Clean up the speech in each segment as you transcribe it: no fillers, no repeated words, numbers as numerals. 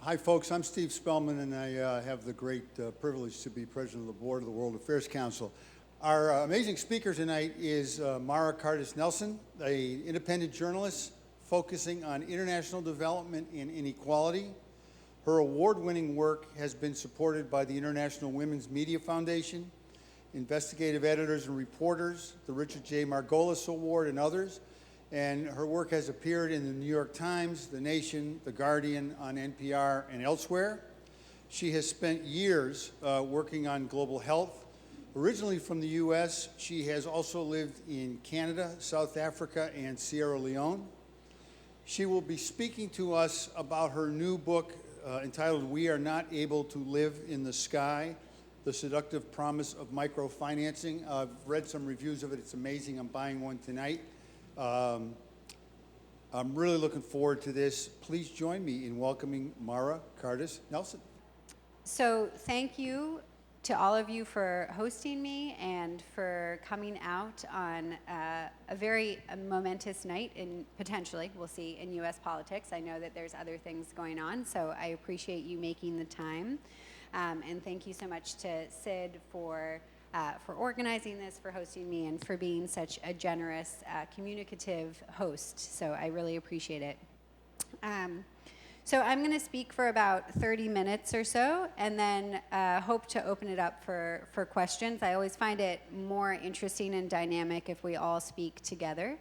Hi, folks. I'm Steve Spellman, and I have the great privilege to be president of the board of the World Affairs Council. Our amazing speaker tonight is Mara Kardas-Nelson, an independent journalist focusing on international development and inequality. Her award-winning work has been supported by the International Women's Media Foundation, investigative editors and reporters, the Richard J. Margolis Award, and others. And her work has appeared in the New York Times, The Nation, The Guardian, on NPR, and elsewhere. She has spent years working on global health. Originally from the US, she has also lived in Canada, South Africa, and Sierra Leone. She will be speaking to us about her new book entitled We Are Not Able to Live in the Sky, The Seductive Promise of Microfinancing. I've read some reviews of it. It's amazing. I'm buying one tonight. I'm really looking forward to this. Please join me in welcoming Mara Kardas-Nelson. So thank you to all of you for hosting me and for coming out on a very momentous night in, potentially, we'll see, in U.S. politics. I know that there's other things going on, so I appreciate you making the time. And thank you so much to Sid for organizing this, for hosting me, and for being such a generous, communicative host. So I really appreciate it. So I'm going to speak for about 30 minutes or so, and then hope to open it up for questions. I always find it more interesting and dynamic if we all speak together.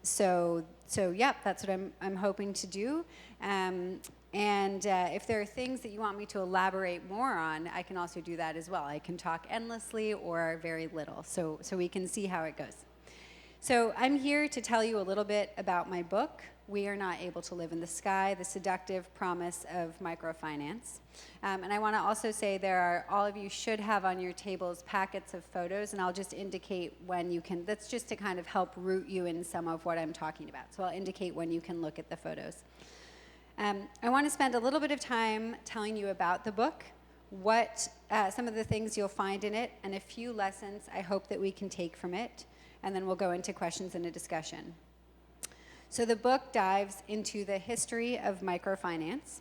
So yeah, that's what I'm hoping to do. And if there are things that you want me to elaborate more on, I can also do that as well. I can talk endlessly or very little, so we can see how it goes. So I'm here to tell you a little bit about my book, We Are Not Able to Live in the Sky, The Seductive Promise of Microfinance. And I want to also say all of you should have on your tables packets of photos, and I'll just indicate when you can. That's just to kind of help root you in some of what I'm talking about. So I'll indicate when you can look at the photos. I want to spend a little bit of time telling you about the book, some of the things you'll find in it, and a few lessons I hope that we can take from it, and then we'll go into questions and a discussion. So the book dives into the history of microfinance.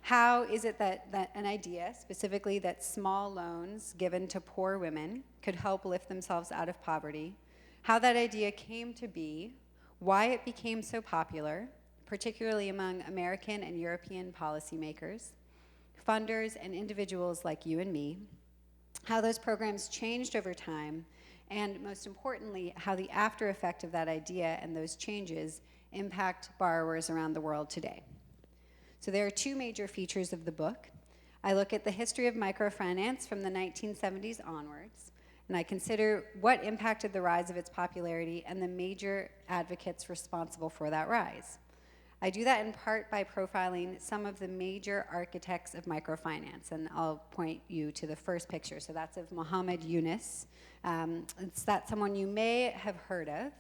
How is it that an idea, specifically that small loans given to poor women could help lift themselves out of poverty, how that idea came to be, why it became so popular, particularly among American and European policymakers, funders, and individuals like you and me, how those programs changed over time, and most importantly, how the after effect of that idea and those changes impact borrowers around the world today. So there are two major features of the book. I look at the history of microfinance from the 1970s onwards, and I consider what impacted the rise of its popularity and the major advocates responsible for that rise. I do that in part by profiling some of the major architects of microfinance, and I'll point you to the first picture. So that's of Muhammad Yunus. That's someone you may have heard of.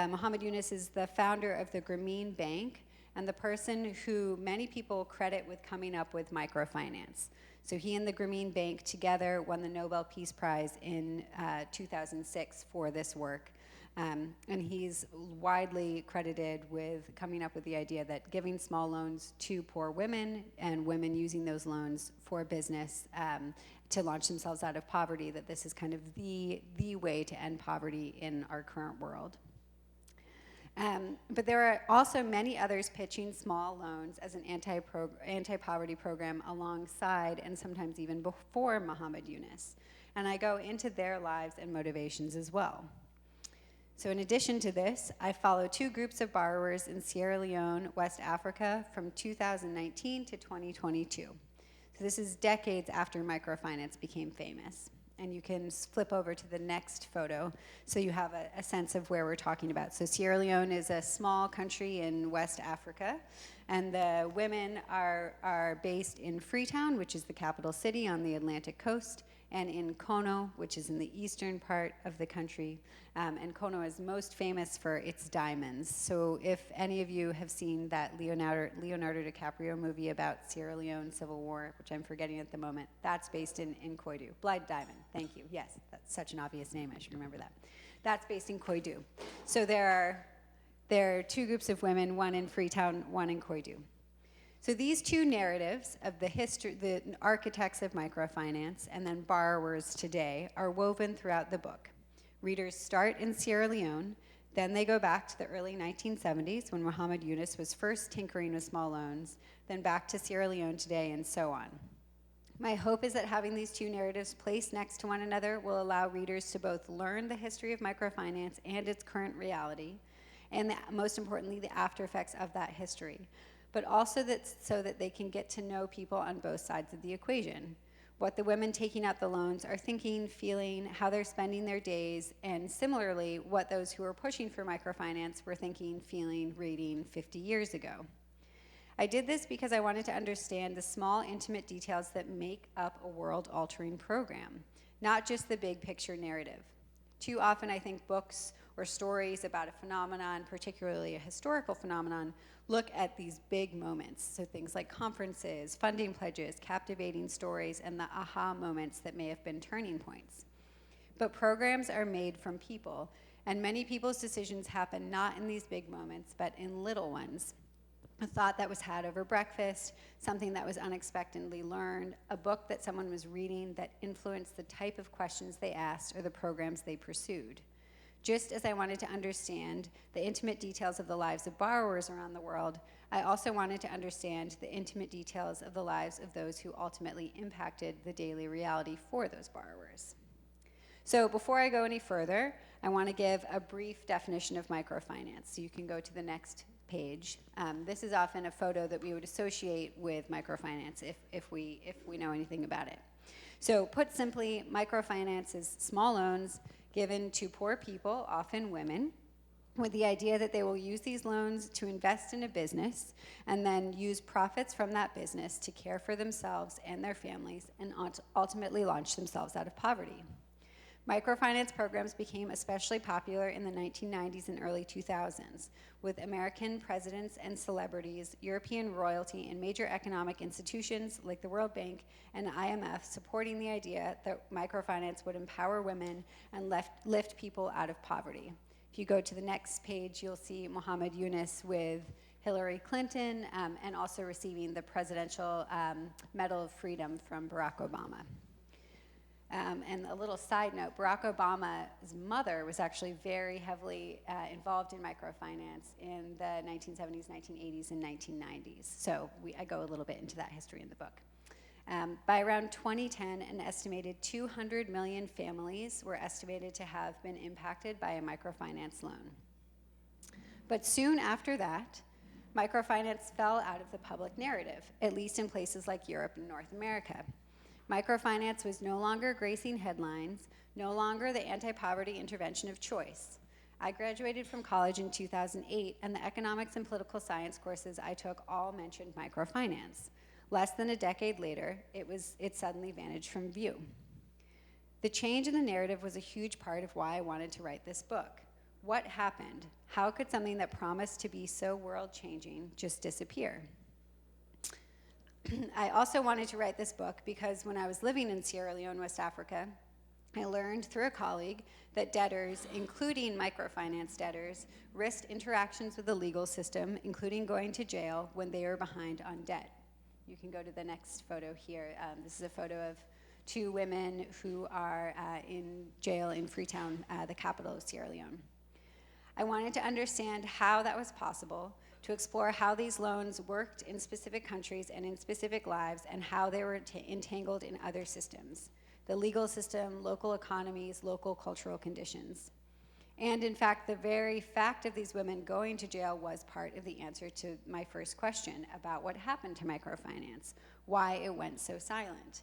Muhammad Yunus is the founder of the Grameen Bank and the person who many people credit with coming up with microfinance. So he and the Grameen Bank together won the Nobel Peace Prize in 2006 for this work. And he's widely credited with coming up with the idea that giving small loans to poor women and women using those loans for business to launch themselves out of poverty, that this is kind of the way to end poverty in our current world. But there are also many others pitching small loans as an anti-poverty program alongside and sometimes even before Muhammad Yunus. And I go into their lives and motivations as well. So in addition to this, I follow two groups of borrowers in Sierra Leone, West Africa, from 2019 to 2022. So this is decades after microfinance became famous. And you can flip over to the next photo so you have a sense of where we're talking about. So Sierra Leone is a small country in West Africa, and the women are based in Freetown, which is the capital city on the Atlantic coast, and in Kono, which is in the eastern part of the country. And Kono is most famous for its diamonds. So if any of you have seen that Leonardo DiCaprio movie about Sierra Leone Civil War, which I'm forgetting at the moment, that's based in Koidu. Blood Diamond, thank you. Yes, that's such an obvious name, I should remember that. That's based in Koidu. So there are two groups of women, one in Freetown, one in Koidu. So these two narratives of the history, the architects of microfinance and then borrowers today, are woven throughout the book. Readers start in Sierra Leone, then they go back to the early 1970s when Muhammad Yunus was first tinkering with small loans, then back to Sierra Leone today, and so on. My hope is that having these two narratives placed next to one another will allow readers to both learn the history of microfinance and its current reality, and most importantly, the after effects of that history, but also so that they can get to know people on both sides of the equation. What the women taking out the loans are thinking, feeling, how they're spending their days, and similarly, what those who are pushing for microfinance were thinking, feeling, reading 50 years ago. I did this because I wanted to understand the small, intimate details that make up a world-altering program, not just the big picture narrative. Too often, I think books or stories about a phenomenon, particularly a historical phenomenon, look at these big moments. So things like conferences, funding pledges, captivating stories, and the aha moments that may have been turning points. But programs are made from people, and many people's decisions happen not in these big moments, but in little ones. A thought that was had over breakfast, something that was unexpectedly learned, a book that someone was reading that influenced the type of questions they asked or the programs they pursued. Just as I wanted to understand the intimate details of the lives of borrowers around the world, I also wanted to understand the intimate details of the lives of those who ultimately impacted the daily reality for those borrowers. So before I go any further, I want to give a brief definition of microfinance. So you can go to the next page. This is often a photo that we would associate with microfinance if we know anything about it. So put simply, microfinance is small loans given to poor people, often women, with the idea that they will use these loans to invest in a business and then use profits from that business to care for themselves and their families and ultimately launch themselves out of poverty. Microfinance programs became especially popular in the 1990s and early 2000s, with American presidents and celebrities, European royalty, and major economic institutions like the World Bank and IMF supporting the idea that microfinance would empower women and lift people out of poverty. If you go to the next page, you'll see Muhammad Yunus with Hillary Clinton and also receiving the Presidential Medal of Freedom from Barack Obama. And a little side note, Barack Obama's mother was actually very heavily involved in microfinance in the 1970s, 1980s, and 1990s. So I go a little bit into that history in the book. By around 2010, an estimated 200 million families were estimated to have been impacted by a microfinance loan. But soon after that, microfinance fell out of the public narrative, at least in places like Europe and North America. Microfinance was no longer gracing headlines, no longer the anti-poverty intervention of choice. I graduated from college in 2008, and the economics and political science courses I took all mentioned microfinance. Less than a decade later, it suddenly vanished from view. The change in the narrative was a huge part of why I wanted to write this book. What happened? How could something that promised to be so world-changing just disappear? I also wanted to write this book because when I was living in Sierra Leone, West Africa, I learned through a colleague that debtors, including microfinance debtors, risked interactions with the legal system, including going to jail when they were behind on debt. You can go to the next photo here. This is a photo of two women who are in jail in Freetown, the capital of Sierra Leone. I wanted to understand how that was possible, to explore how these loans worked in specific countries and in specific lives, and how they were entangled in other systems, the legal system, local economies, local cultural conditions. And in fact, the very fact of these women going to jail was part of the answer to my first question about what happened to microfinance, why it went so silent.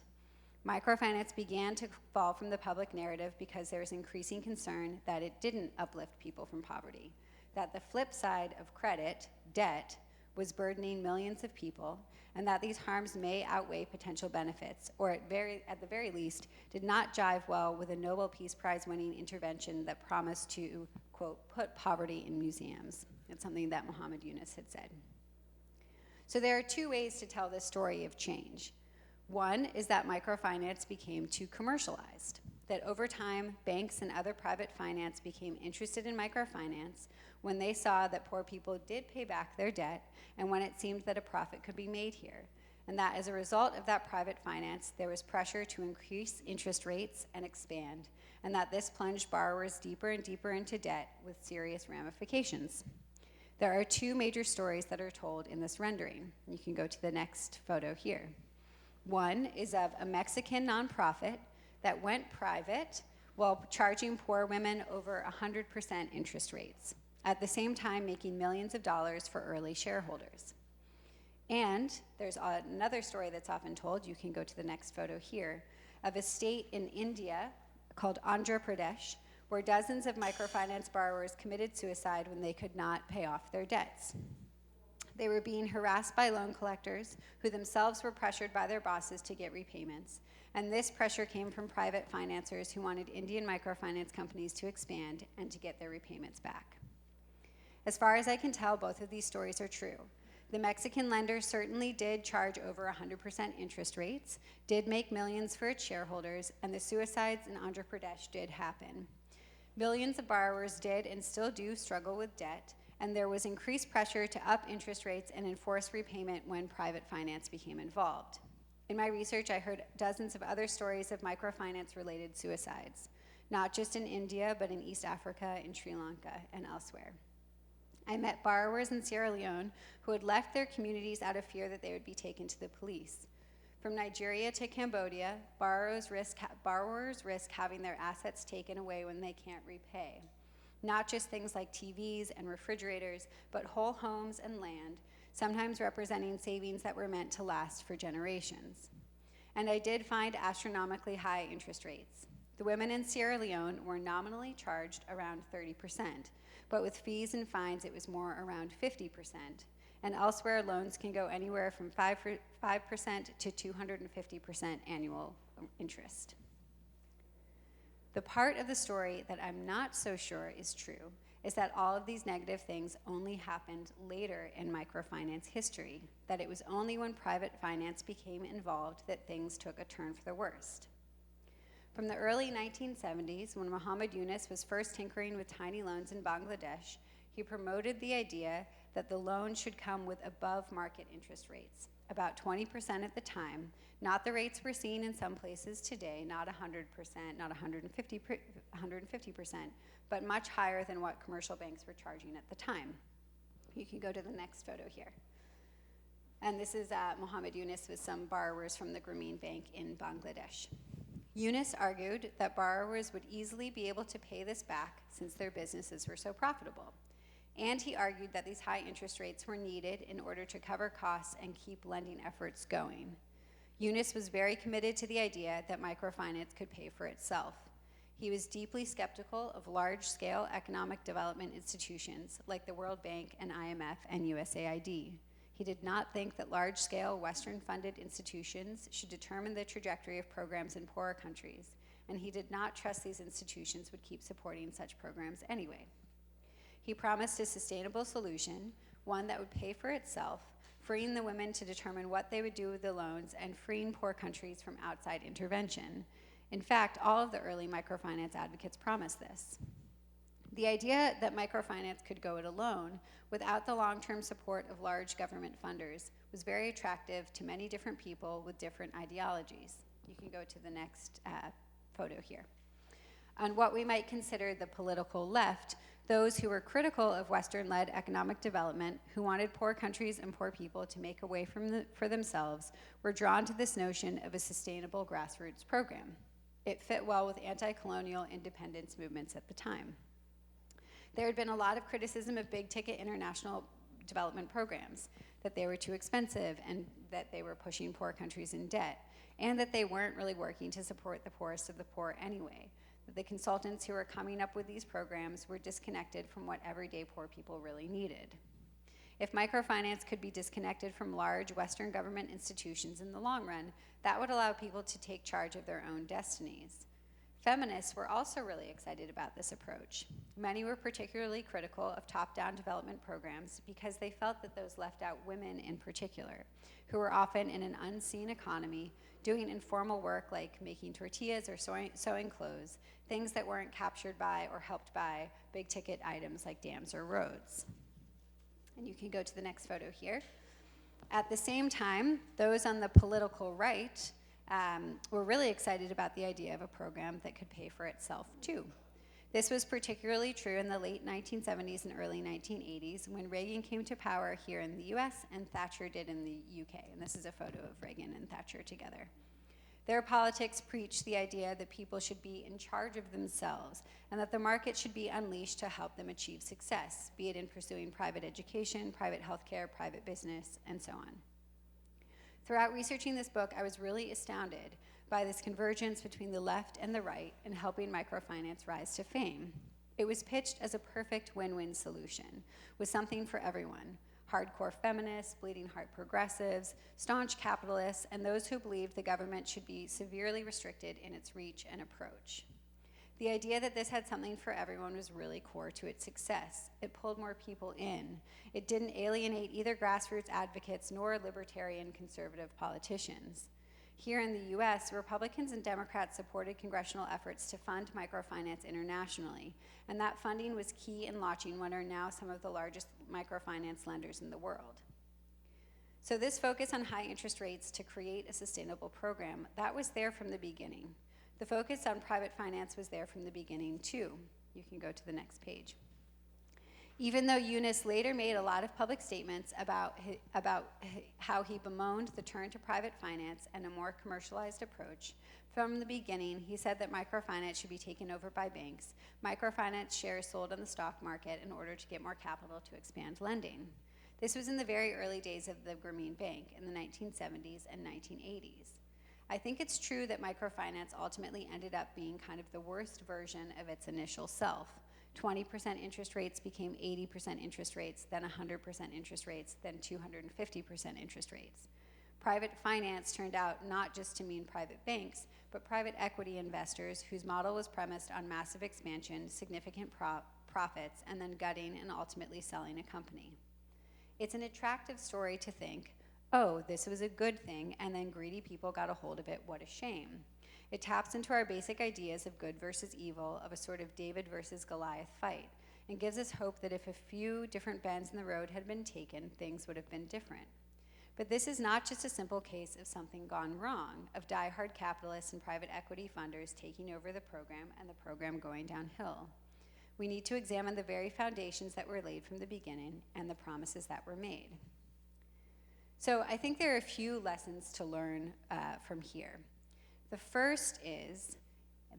Microfinance began to fall from the public narrative because there was increasing concern that it didn't uplift people from poverty, that the flip side of credit, debt, was burdening millions of people, and that these harms may outweigh potential benefits, or at the very least, did not jive well with a Nobel Peace Prize-winning intervention that promised to, quote, put poverty in museums. That's something that Muhammad Yunus had said. So there are two ways to tell this story of change. One is that microfinance became too commercialized, that over time, banks and other private finance became interested in microfinance when they saw that poor people did pay back their debt and when it seemed that a profit could be made here, and that as a result of that private finance, there was pressure to increase interest rates and expand, and that this plunged borrowers deeper and deeper into debt with serious ramifications. There are two major stories that are told in this rendering. You can go to the next photo here. One is of a Mexican nonprofit that went private while charging poor women over 100% interest rates, at the same time making millions of dollars for early shareholders. And there's another story that's often told, you can go to the next photo here, of a state in India called Andhra Pradesh, where dozens of microfinance borrowers committed suicide when they could not pay off their debts. They were being harassed by loan collectors, who themselves were pressured by their bosses to get repayments. And this pressure came from private financiers who wanted Indian microfinance companies to expand and to get their repayments back. As far as I can tell, both of these stories are true. The Mexican lender certainly did charge over 100% interest rates, did make millions for its shareholders, and the suicides in Andhra Pradesh did happen. Millions of borrowers did and still do struggle with debt, and there was increased pressure to up interest rates and enforce repayment when private finance became involved. In my research, I heard dozens of other stories of microfinance-related suicides, not just in India, but in East Africa, in Sri Lanka, and elsewhere. I met borrowers in Sierra Leone who had left their communities out of fear that they would be taken to the police. From Nigeria to Cambodia, borrowers risk having their assets taken away when they can't repay. Not just things like TVs and refrigerators, but whole homes and land, sometimes representing savings that were meant to last for generations. And I did find astronomically high interest rates. The women in Sierra Leone were nominally charged around 30%, but with fees and fines it was more around 50%. And elsewhere, loans can go anywhere from 5% to 250% annual interest. The part of the story that I'm not so sure is true is that all of these negative things only happened later in microfinance history, that it was only when private finance became involved that things took a turn for the worst. From the early 1970s, when Muhammad Yunus was first tinkering with tiny loans in Bangladesh, he promoted the idea that the loan should come with above-market interest rates, about 20% at the time, not the rates we're seeing in some places today, not 100%, not 150%, but much higher than what commercial banks were charging at the time. You can go to the next photo here. And this is Muhammad Yunus with some borrowers from the Grameen Bank in Bangladesh. Yunus argued that borrowers would easily be able to pay this back since their businesses were so profitable. And he argued that these high interest rates were needed in order to cover costs and keep lending efforts going. Yunus was very committed to the idea that microfinance could pay for itself. He was deeply skeptical of large-scale economic development institutions like the World Bank and IMF and USAID. He did not think that large-scale Western-funded institutions should determine the trajectory of programs in poorer countries, and he did not trust these institutions would keep supporting such programs anyway. He promised a sustainable solution, one that would pay for itself, freeing the women to determine what they would do with the loans and freeing poor countries from outside intervention. In fact, all of the early microfinance advocates promised this. The idea that microfinance could go it alone without the long-term support of large government funders was very attractive to many different people with different ideologies. You can go to the next photo here. On what we might consider the political left, those who were critical of Western-led economic development, who wanted poor countries and poor people to make a way for themselves, were drawn to this notion of a sustainable grassroots program. It fit well with anti-colonial independence movements at the time. There had been a lot of criticism of big-ticket international development programs, that they were too expensive and that they were pushing poor countries in debt, and that they weren't really working to support the poorest of the poor anyway. The consultants who were coming up with these programs were disconnected from what everyday poor people really needed. If microfinance could be disconnected from large Western government institutions in the long run, that would allow people to take charge of their own destinies. Feminists were also really excited about this approach. Many were particularly critical of top-down development programs because they felt that those left out women in particular, who were often in an unseen economy, doing informal work like making tortillas or sewing clothes, things that weren't captured by or helped by big-ticket items like dams or roads. And you can go to the next photo here. At the same time, those on the political right were really excited about the idea of a program that could pay for itself too. This was particularly true in the late 1970s and early 1980s when Reagan came to power here in the US and Thatcher did in the UK. And this is a photo of Reagan and Thatcher together. Their politics preached the idea that people should be in charge of themselves and that the market should be unleashed to help them achieve success, be it in pursuing private education, private healthcare, private business, and so on. Throughout researching this book, I was really astounded by this convergence between the left and the right in helping microfinance rise to fame. It was pitched as a perfect win-win solution, with something for everyone: hardcore feminists, bleeding heart progressives, staunch capitalists, and those who believed the government should be severely restricted in its reach and approach. The idea that this had something for everyone was really core to its success. It pulled more people in. It didn't alienate either grassroots advocates nor libertarian conservative politicians. Here in the US, Republicans and Democrats supported congressional efforts to fund microfinance internationally, and that funding was key in launching what are now some of the largest microfinance lenders in the world. So this focus on high interest rates to create a sustainable program, that was there from the beginning. The focus on private finance was there from the beginning too. You can go to the next page. Even though Eunice later made a lot of public statements about how he bemoaned the turn to private finance and a more commercialized approach, from the beginning he said that microfinance should be taken over by banks, microfinance shares sold on the stock market in order to get more capital to expand lending. This was in the very early days of the Grameen Bank in the 1970s and 1980s. I think it's true that microfinance ultimately ended up being kind of the worst version of its initial self. 20% interest rates became 80% interest rates, then 100% interest rates, then 250% interest rates. Private finance turned out not just to mean private banks, but private equity investors whose model was premised on massive expansion, significant profits, and then gutting and ultimately selling a company. It's an attractive story to think, oh, this was a good thing, and then greedy people got a hold of it, what a shame. It taps into our basic ideas of good versus evil, of a sort of David versus Goliath fight, and gives us hope that if a few different bends in the road had been taken, things would have been different. But this is not just a simple case of something gone wrong, of die-hard capitalists and private equity funders taking over the program and the program going downhill. We need to examine the very foundations that were laid from the beginning and the promises that were made. So I think there are a few lessons to learn from here. The first is,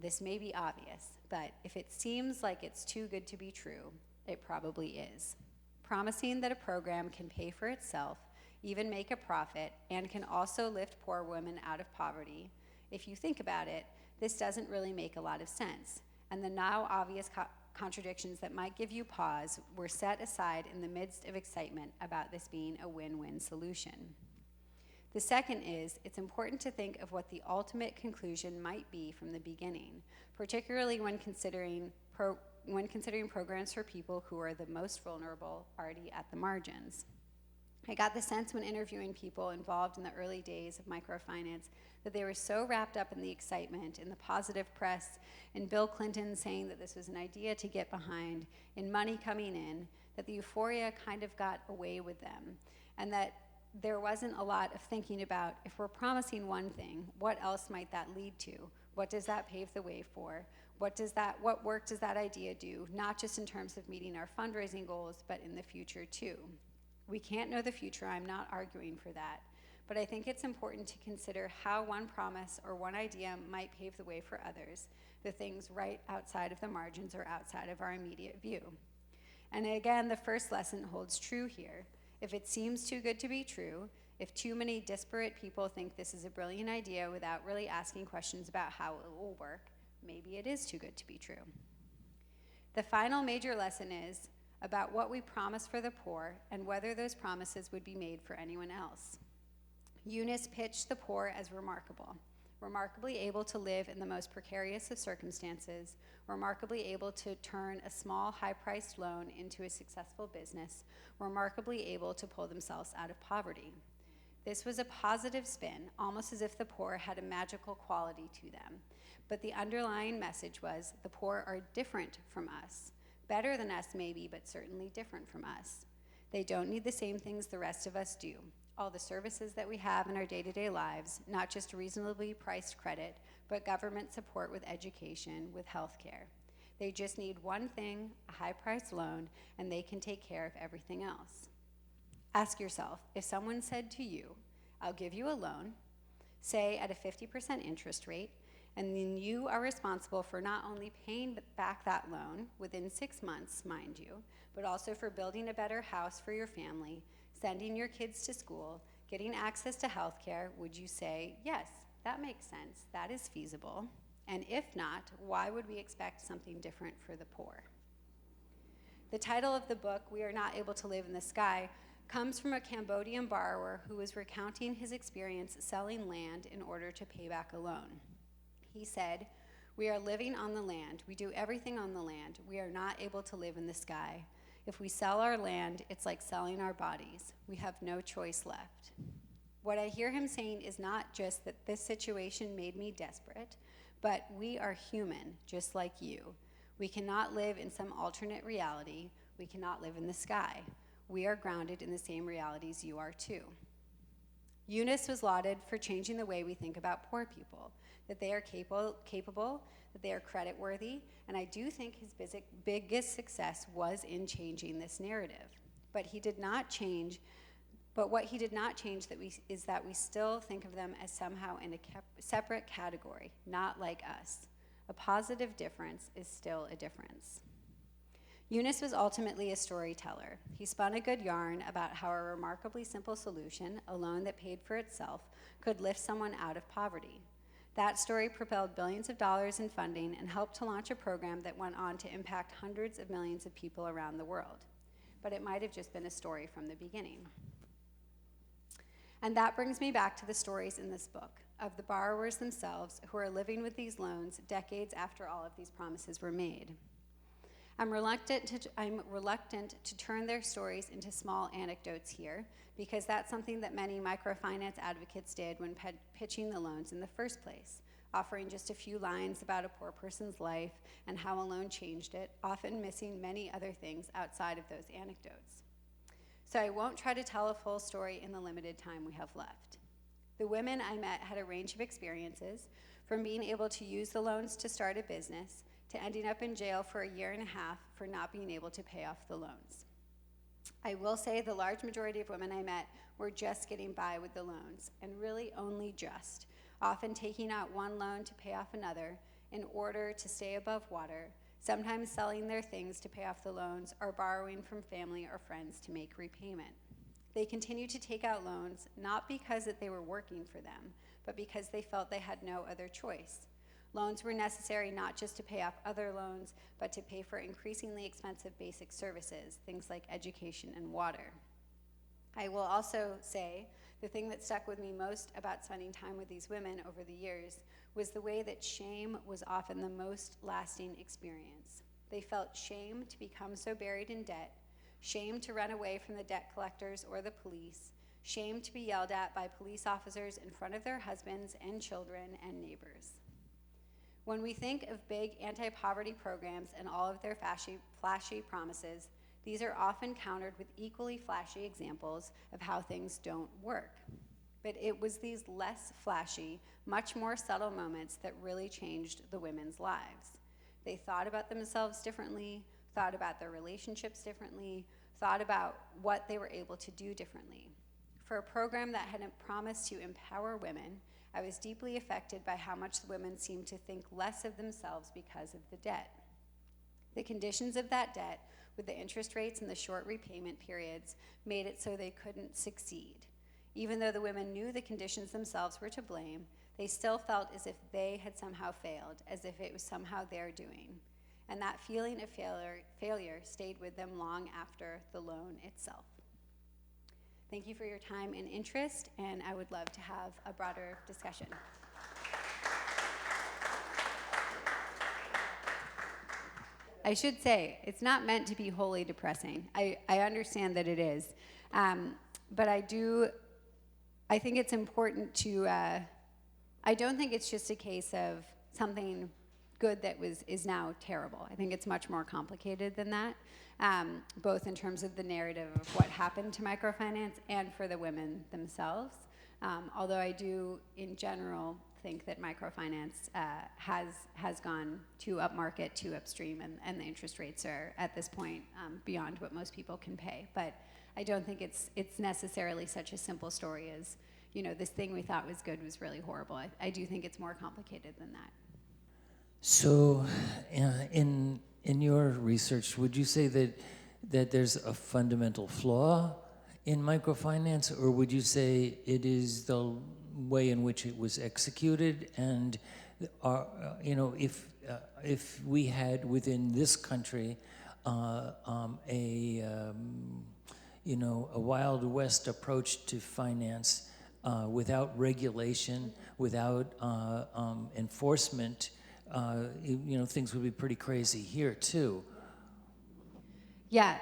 this may be obvious, but if it seems like it's too good to be true, it probably is. Promising that a program can pay for itself, even make a profit, and can also lift poor women out of poverty, if you think about it, this doesn't really make a lot of sense. And the now obvious contradictions that might give you pause were set aside in the midst of excitement about this being a win-win solution. The second is, it's important to think of what the ultimate conclusion might be from the beginning, particularly when considering programs for people who are the most vulnerable, already at the margins. I got the sense when interviewing people involved in the early days of microfinance that they were so wrapped up in the excitement, in the positive press, in Bill Clinton saying that this was an idea to get behind, in money coming in, that the euphoria kind of got away with them, and that there wasn't a lot of thinking about, if we're promising one thing, what else might that lead to? What does that pave the way for? What work does that idea do, not just in terms of meeting our fundraising goals, but in the future too? We can't know the future, I'm not arguing for that, but I think it's important to consider how one promise or one idea might pave the way for others, the things right outside of the margins or outside of our immediate view. And again, the first lesson holds true here. If it seems too good to be true, if too many disparate people think this is a brilliant idea without really asking questions about how it will work, maybe it is too good to be true. The final major lesson is about what we promise for the poor and whether those promises would be made for anyone else. Eunice pitched the poor as remarkable. remarkably able to live in the most precarious of circumstances, remarkably able to turn a small, high-priced loan into a successful business, remarkably able to pull themselves out of poverty. This was a positive spin, almost as if the poor had a magical quality to them. But the underlying message was, the poor are different from us. Better than us, maybe, but certainly different from us. They don't need the same things the rest of us do. All the services that we have in our day-to-day lives, not just reasonably priced credit, but government support with education, with health care. They just need one thing, a high-priced loan, and they can take care of everything else. Ask yourself, if someone said to you, I'll give you a loan, say at a 50% interest rate, and then you are responsible for not only paying back that loan within 6 months, mind you, but also for building a better house for your family, sending your kids to school, getting access to health care, would you say, yes, that makes sense, that is feasible? And if not, why would we expect something different for the poor? The title of the book, We Are Not Able to Live in the Sky, comes from a Cambodian borrower who was recounting his experience selling land in order to pay back a loan. He said, we are living on the land. We do everything on the land. We are not able to live in the sky. If we sell our land, it's like selling our bodies. We have no choice left. What I hear him saying is not just that this situation made me desperate, but we are human, just like you. We cannot live in some alternate reality. We cannot live in the sky. We are grounded in the same realities you are too. Eunice was lauded for changing the way we think about poor people, that they are capable, that they are creditworthy, and I do think his biggest success was in changing this narrative. But what he did not change is that we still think of them as somehow in a separate category, not like us. A positive difference is still a difference. Eunice was ultimately a storyteller. He spun a good yarn about how a remarkably simple solution, a loan that paid for itself, could lift someone out of poverty. That story propelled billions of dollars in funding and helped to launch a program that went on to impact hundreds of millions of people around the world. But it might have just been a story from the beginning. And that brings me back to the stories in this book, of the borrowers themselves who are living with these loans decades after all of these promises were made. I'm reluctant to turn their stories into small anecdotes here, because that's something that many microfinance advocates did when pitching the loans in the first place, offering just a few lines about a poor person's life and how a loan changed it, often missing many other things outside of those anecdotes. So I won't try to tell a full story in the limited time we have left. The women I met had a range of experiences, from being able to use the loans to start a business, to ending up in jail for 1.5 years for not being able to pay off the loans. I will say the large majority of women I met were just getting by with the loans, and really only just, often taking out one loan to pay off another in order to stay above water, sometimes selling their things to pay off the loans or borrowing from family or friends to make repayment. They continued to take out loans, not because that they were working for them, but because they felt they had no other choice. Loans were necessary not just to pay off other loans, but to pay for increasingly expensive basic services, things like education and water. I will also say the thing that stuck with me most about spending time with these women over the years was the way that shame was often the most lasting experience. They felt shame to become so buried in debt, shame to run away from the debt collectors or the police, shame to be yelled at by police officers in front of their husbands and children and neighbors. When we think of big anti-poverty programs and all of their flashy promises, these are often countered with equally flashy examples of how things don't work. But it was these less flashy, much more subtle moments that really changed the women's lives. They thought about themselves differently, thought about their relationships differently, thought about what they were able to do differently. For a program that had promised to empower women, I was deeply affected by how much the women seemed to think less of themselves because of the debt. The conditions of that debt, with the interest rates and the short repayment periods, made it so they couldn't succeed. Even though the women knew the conditions themselves were to blame, they still felt as if they had somehow failed, as if it was somehow their doing. And that feeling of failure stayed with them long after the loan itself. Thank you for your time and interest, and I would love to have a broader discussion. I should say, it's not meant to be wholly depressing. I understand that it is. But I think it's important to, I don't think it's just a case of something good that is now terrible. I think it's much more complicated than that, both in terms of the narrative of what happened to microfinance and for the women themselves. Although I do, in general, think that microfinance has gone too upmarket, too upstream, and the interest rates are, at this point, beyond what most people can pay. But I don't think it's necessarily such a simple story as, this thing we thought was good was really horrible. I do think it's more complicated than that. So, in your research, would you say that there's a fundamental flaw in microfinance, or would you say it is the way in which it was executed? And if we had within this country a Wild West approach to finance without regulation, without enforcement, things would be pretty crazy here too. Yeah,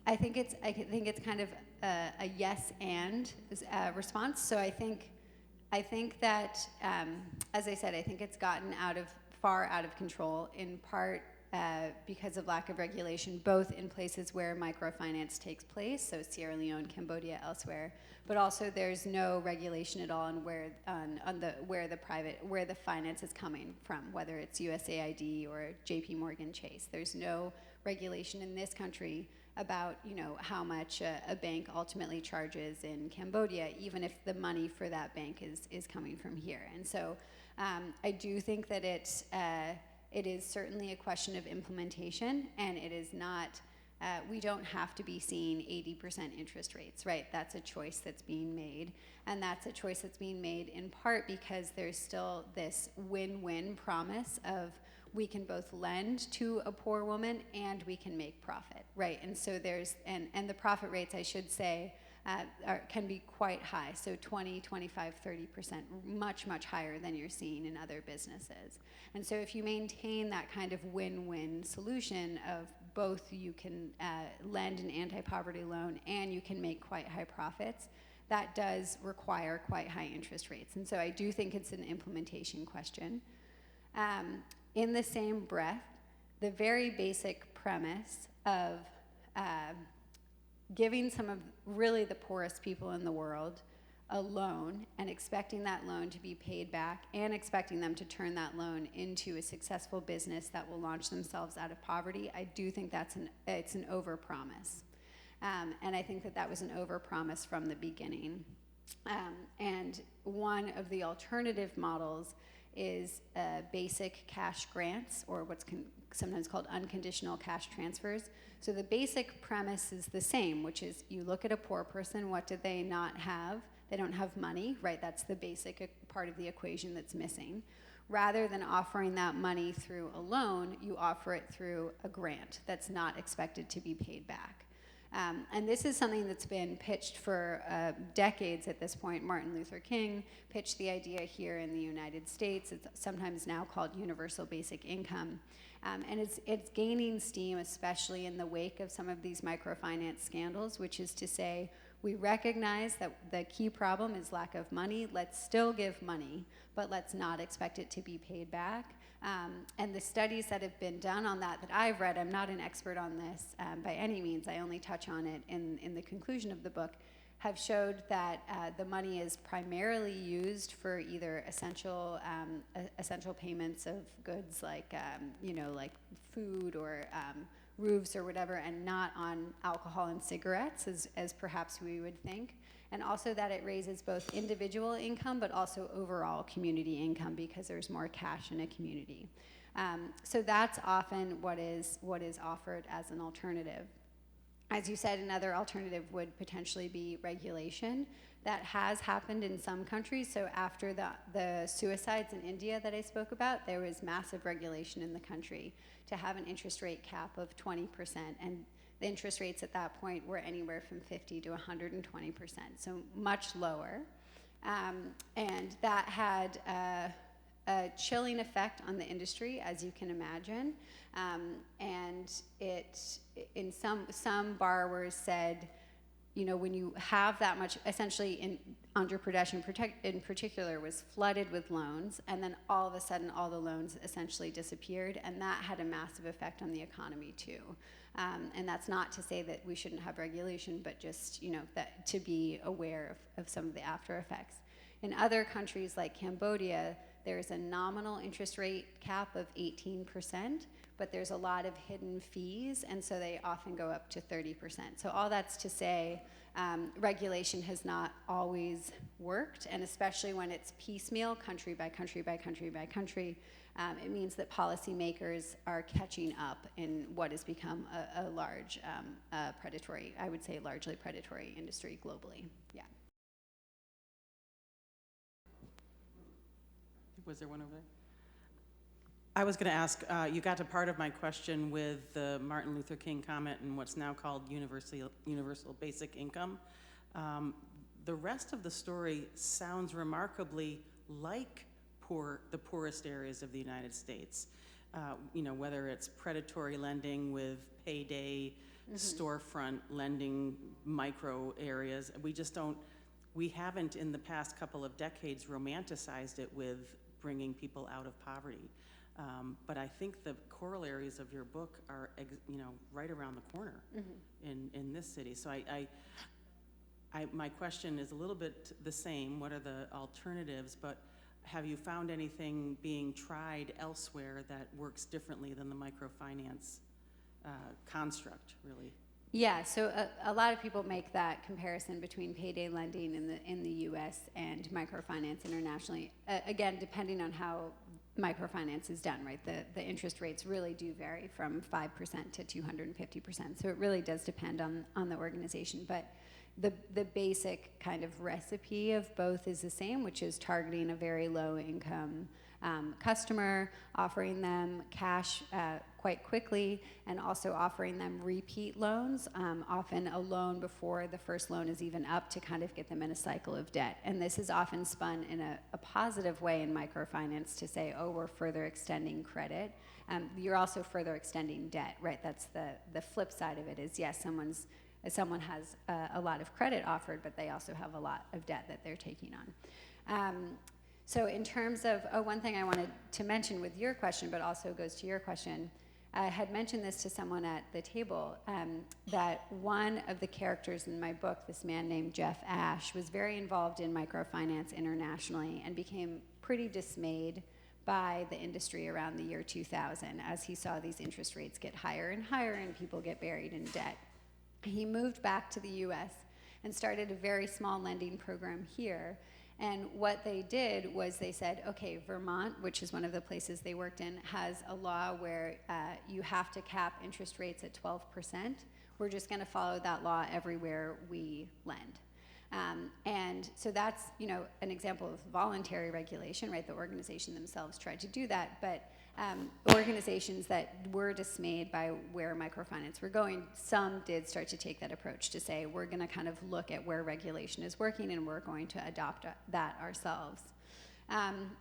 I think it's kind of a yes and response. So I think that, as I said, I think it's gotten far out of control, in part because of lack of regulation, both in places where microfinance takes place, so Sierra Leone, Cambodia, elsewhere, but also there's no regulation at all on where the finance is coming from, whether it's USAID or JP Morgan Chase. There's no regulation in this country about how much a bank ultimately charges in Cambodia, even if the money for that bank is coming from here. And so I do think that it is certainly a question of implementation, and it is not, we don't have to be seeing 80% interest rates, right? That's a choice that's being made, and that's a choice that's being made in part because there's still this win-win promise of we can both lend to a poor woman and we can make profit, right? And so there's, and the profit rates, I should say, can be quite high, so 20, 25, 30%, much, much higher than you're seeing in other businesses. And so if you maintain that kind of win-win solution of both you can lend an anti-poverty loan and you can make quite high profits, that does require quite high interest rates. And so I do think it's an implementation question. In the same breath, the very basic premise of giving some of really the poorest people in the world a loan and expecting that loan to be paid back and expecting them to turn that loan into a successful business that will launch themselves out of poverty, I do think it's an overpromise. And I think that was an overpromise from the beginning. And one of the alternative models is basic cash grants, or what's sometimes called unconditional cash transfers. So the basic premise is the same, which is you look at a poor person, what do they not have? They don't have money, right? That's the basic part of the equation that's missing. Rather than offering that money through a loan, you offer it through a grant that's not expected to be paid back. And this is something that's been pitched for decades at this point. Martin Luther King pitched the idea here in the United States. It's sometimes now called universal basic income. And it's gaining steam, especially in the wake of some of these microfinance scandals, which is to say, we recognize that the key problem is lack of money. Let's still give money, but let's not expect it to be paid back. And the studies that have been done on that I've read, I'm not an expert on this by any means, I only touch on it in the conclusion of the book, have showed that the money is primarily used for either essential payments of goods like food or roofs or whatever, and not on alcohol and cigarettes as perhaps we would think. And also that it raises both individual income but also overall community income because there's more cash in a community. So that's often what is offered as an alternative. As you said, another alternative would potentially be regulation. That has happened in some countries. So after the suicides in India that I spoke about, there was massive regulation in the country to have an interest rate cap of 20%. And the interest rates at that point were anywhere from 50 to 120%, so much lower. And that had a chilling effect on the industry, as you can imagine. And it, in some borrowers said, you know, when you have that much, essentially Andre Production in particular was flooded with loans, and then all of a sudden all the loans essentially disappeared, and that had a massive effect on the economy too. And that's not to say that we shouldn't have regulation, but just, you know, that to be aware of some of the after effects. In other countries like Cambodia, there's a nominal interest rate cap of 18%, but there's a lot of hidden fees, and so they often go up to 30%. So all that's to say, regulation has not always worked, and especially when it's piecemeal, country by country by country by country, it means that policymakers are catching up in what has become a large predatory, I would say largely predatory industry globally. Yeah. Was there one over there? I was going to ask, you got to part of my question with the Martin Luther King comment and what's now called universal basic income. The rest of the story sounds remarkably like the poorest areas of the United States. You know, whether it's predatory lending with payday, storefront lending, micro areas. We haven't in the past couple of decades romanticized it with bringing people out of poverty. But I think the corollaries of your book are, you know, right around the corner in this city. So my question is a little bit the same. What are the alternatives? But have you found anything being tried elsewhere that works differently than the microfinance construct, really? Yeah, so a lot of people make that comparison between payday lending in the U.S. and microfinance internationally. Again, depending on how microfinance is done, right? The interest rates really do vary from 5% to 250%. So it really does depend on the organization. But the basic kind of recipe of both is the same, which is targeting a very low income customer, offering them cash quite quickly, and also offering them repeat loans, often a loan before the first loan is even up, to kind of get them in a cycle of debt. And this is often spun in a positive way in microfinance to say, oh, we're further extending credit. You're also further extending debt, right? That's the flip side of it is, yes, someone has a lot of credit offered, but they also have a lot of debt that they're taking on. So in terms of, one thing I wanted to mention with your question, but also goes to your question, I had mentioned this to someone at the table, that one of the characters in my book, this man named Jeff Ash, was very involved in microfinance internationally and became pretty dismayed by the industry around the year 2000 as he saw these interest rates get higher and higher and people get buried in debt. He moved back to the US and started a very small lending program here. And what they did was they said, okay, Vermont, which is one of the places they worked in, has a law where you have to cap interest rates at 12%. We're just going to follow that law everywhere we lend. And so that's, you know, an example of voluntary regulation, right? The organization themselves tried to do that, but organizations that were dismayed by where microfinance were going, some did start to take that approach to say, we're going to kind of look at where regulation is working and we're going to adopt that ourselves.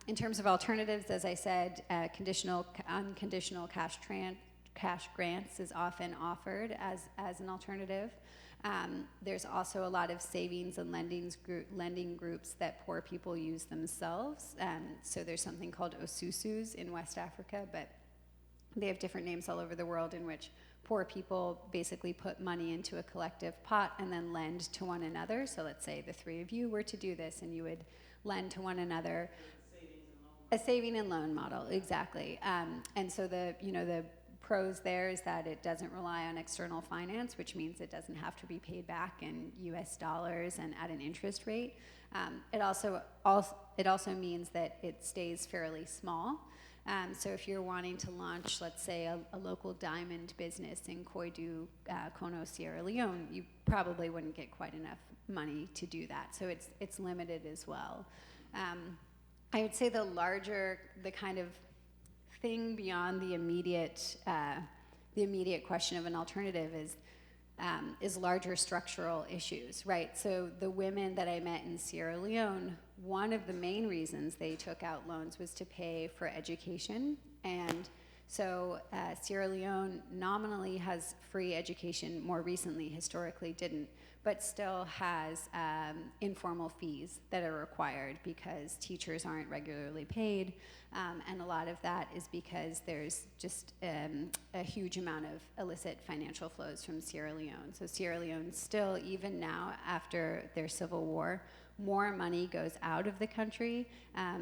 In terms of alternatives, as I said, unconditional cash grants is often offered as an alternative. There's also a lot of savings and lending groups that poor people use themselves. So there's something called osusus in West Africa, but they have different names all over the world in which poor people basically put money into a collective pot and then lend to one another. So let's say the three of you were to do this and you would lend to one another. A saving and loan model, exactly. And so the pros there is that it doesn't rely on external finance, which means it doesn't have to be paid back in US dollars and at an interest rate. It also means that it stays fairly small. So if you're wanting to launch, let's say, a local diamond business in Koidu, Kono, Sierra Leone, you probably wouldn't get quite enough money to do that. So it's limited as well. I would say the kind of thing beyond the immediate question of an alternative is is larger structural issues, right? So the women that I met in Sierra Leone, one of the main reasons they took out loans was to pay for education. And so Sierra Leone nominally has free education, more recently, historically didn't, but still has informal fees that are required because teachers aren't regularly paid. And a lot of that is because there's just a huge amount of illicit financial flows from Sierra Leone. So Sierra Leone still, even now after their civil war, more money goes out of the country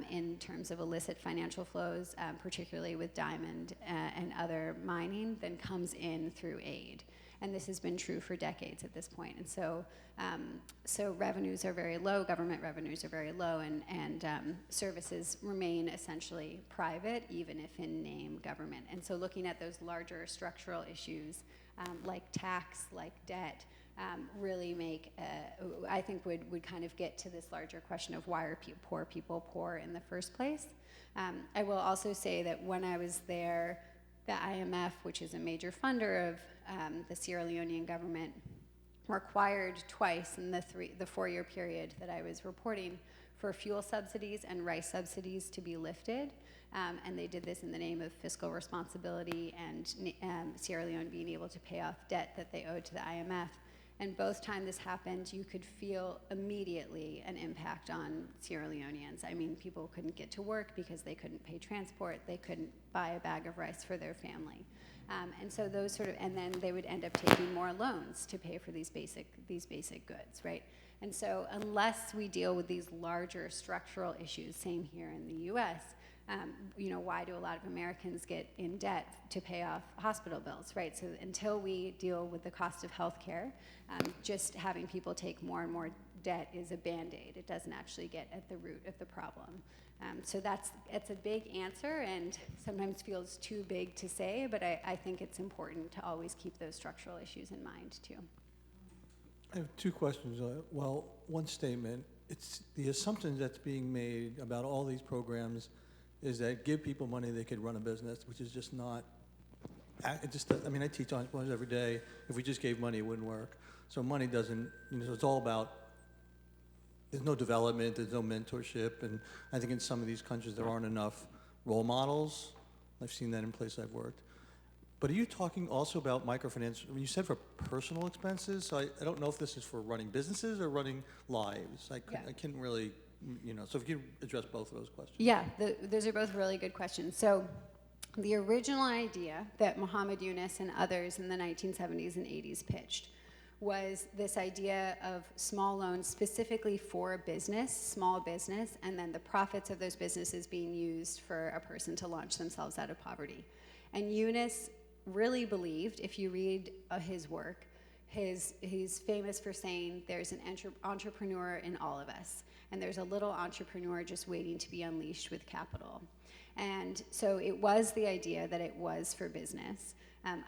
in terms of illicit financial flows, particularly with diamond and other mining, than comes in through aid. And this has been true for decades at this point. And so, so revenues are very low, government revenues are very low, and services remain essentially private, even if in name government. And so looking at those larger structural issues, like tax, like debt, really make, I think would kind of get to this larger question of why are poor people poor in the first place. I will also say that when I was there, the IMF, which is a major funder of the Sierra Leonean government, required twice in the 4-year period that I was reporting for fuel subsidies and rice subsidies to be lifted. And they did this in the name of fiscal responsibility and Sierra Leone being able to pay off debt that they owed to the IMF. And both times this happened, you could feel immediately an impact on Sierra Leoneans. I mean, people couldn't get to work because they couldn't pay transport, they couldn't buy a bag of rice for their family. And so those sort of, and then they would end up taking more loans to pay for these basic goods, right? And so unless we deal with these larger structural issues, same here in the US, you know, why do a lot of Americans get in debt to pay off hospital bills, right? So until we deal with the cost of healthcare, just having people take more and more debt is a Band-Aid. It doesn't actually get at the root of the problem. So it's a big answer and sometimes feels too big to say, but I think it's important to always keep those structural issues in mind too. I have two questions. Well, one statement, it's the assumption that's being made about all these programs is that give people money, they could run a business, which is just not, I mean, I teach entrepreneurs every day. If we just gave money, it wouldn't work. So money doesn't, you know, it's all about, there's no development, there's no mentorship, and I think in some of these countries there aren't enough role models. I've seen that in places I've worked. But are you talking also about microfinance? You said for personal expenses, so I don't know if this is for running businesses or running lives. I couldn't really, you know, so if you could address both of those questions. Yeah, those are both really good questions. So the original idea that Muhammad Yunus and others in the 1970s and 80s pitched was this idea of small loans specifically for a business, small business, and then the profits of those businesses being used for a person to launch themselves out of poverty. And Yunus really believed, if you read his work, he's famous for saying there's an entrepreneur in all of us, and there's a little entrepreneur just waiting to be unleashed with capital. And so it was the idea that it was for business.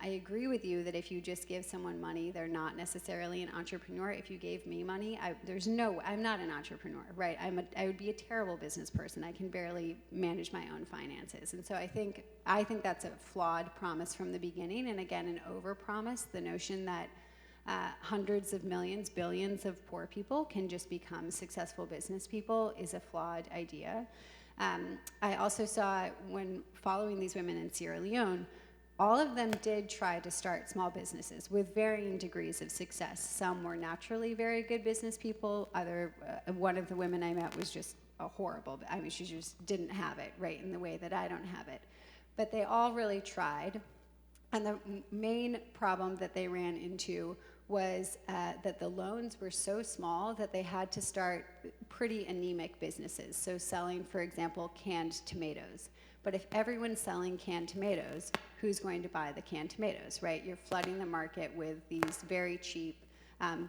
I agree with you that if you just give someone money, they're not necessarily an entrepreneur. If you gave me money, I'm not an entrepreneur, right? I would be a terrible business person. I can barely manage my own finances. And so I think that's a flawed promise from the beginning. And again, an overpromise, the notion that hundreds of millions, billions of poor people can just become successful business people is a flawed idea. I also saw when following these women in Sierra Leone, all of them did try to start small businesses with varying degrees of success. Some were naturally very good business people. One of the women I met was just a horrible, I mean, she just didn't have it, right, in the way that I don't have it. But they all really tried. And the main problem that they ran into was that the loans were so small that they had to start pretty anemic businesses. So selling, for example, canned tomatoes. But if everyone's selling canned tomatoes, who's going to buy the canned tomatoes, right? You're flooding the market with these very cheap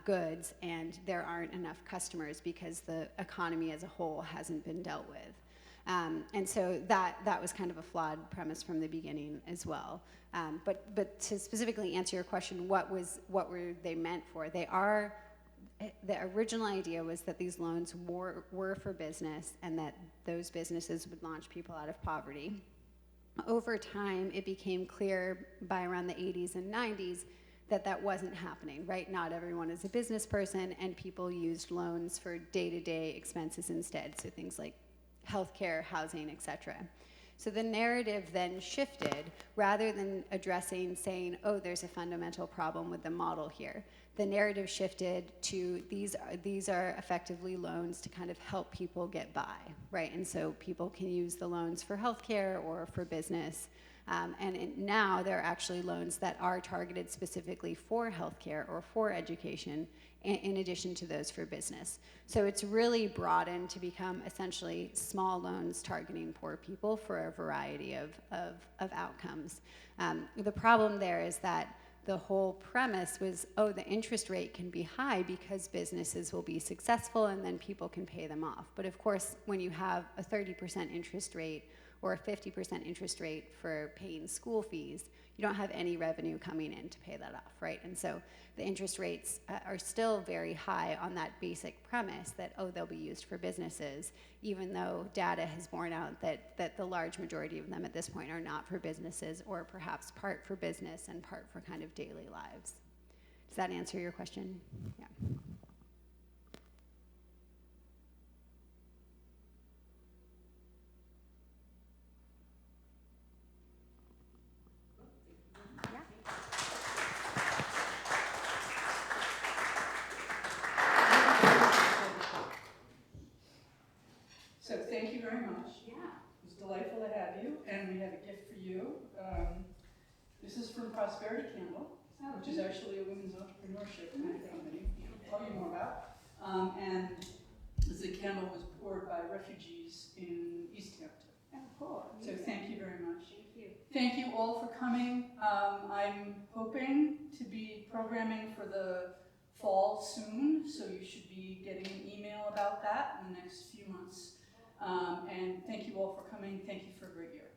goods, and there aren't enough customers because the economy as a whole hasn't been dealt with. And so that was kind of a flawed premise from the beginning as well. But to specifically answer your question, what were they meant for? The original idea was that these loans were for business and that those businesses would launch people out of poverty. Over time, it became clear by around the 80s and 90s that wasn't happening, right? Not everyone is a business person, and people used loans for day-to-day expenses instead, so things like healthcare, housing, etc. So the narrative then shifted, rather than addressing, saying, oh, there's a fundamental problem with the model here. The narrative shifted to these are effectively loans to kind of help people get by, right? And so people can use the loans for healthcare or for business. Now there are actually loans that are targeted specifically for healthcare or for education, in addition to those for business. So it's really broadened to become essentially small loans targeting poor people for a variety of outcomes. The problem there is that the whole premise was, oh, the interest rate can be high because businesses will be successful and then people can pay them off. But of course, when you have a 30% interest rate or a 50% interest rate for paying school fees, you don't have any revenue coming in to pay that off, right? And so the interest rates are still very high on that basic premise that, oh, they'll be used for businesses, even though data has borne out that the large majority of them at this point are not for businesses, or perhaps part for business and part for kind of daily lives. Does that answer your question? Yeah. So thank you very much. Yeah. It was delightful to have you, and we have a gift for you. This is from Prosperity Candle, which is actually a women's entrepreneurship kind of company, which we'll tell you more about. And the candle was poured by refugees in East Hampton. Oh, cool. So thank you very much. Thank you. Thank you all for coming. I'm hoping to be programming for the fall soon, so you should be getting an email about that in the next few months. And thank you all for coming. Thank you for a great year.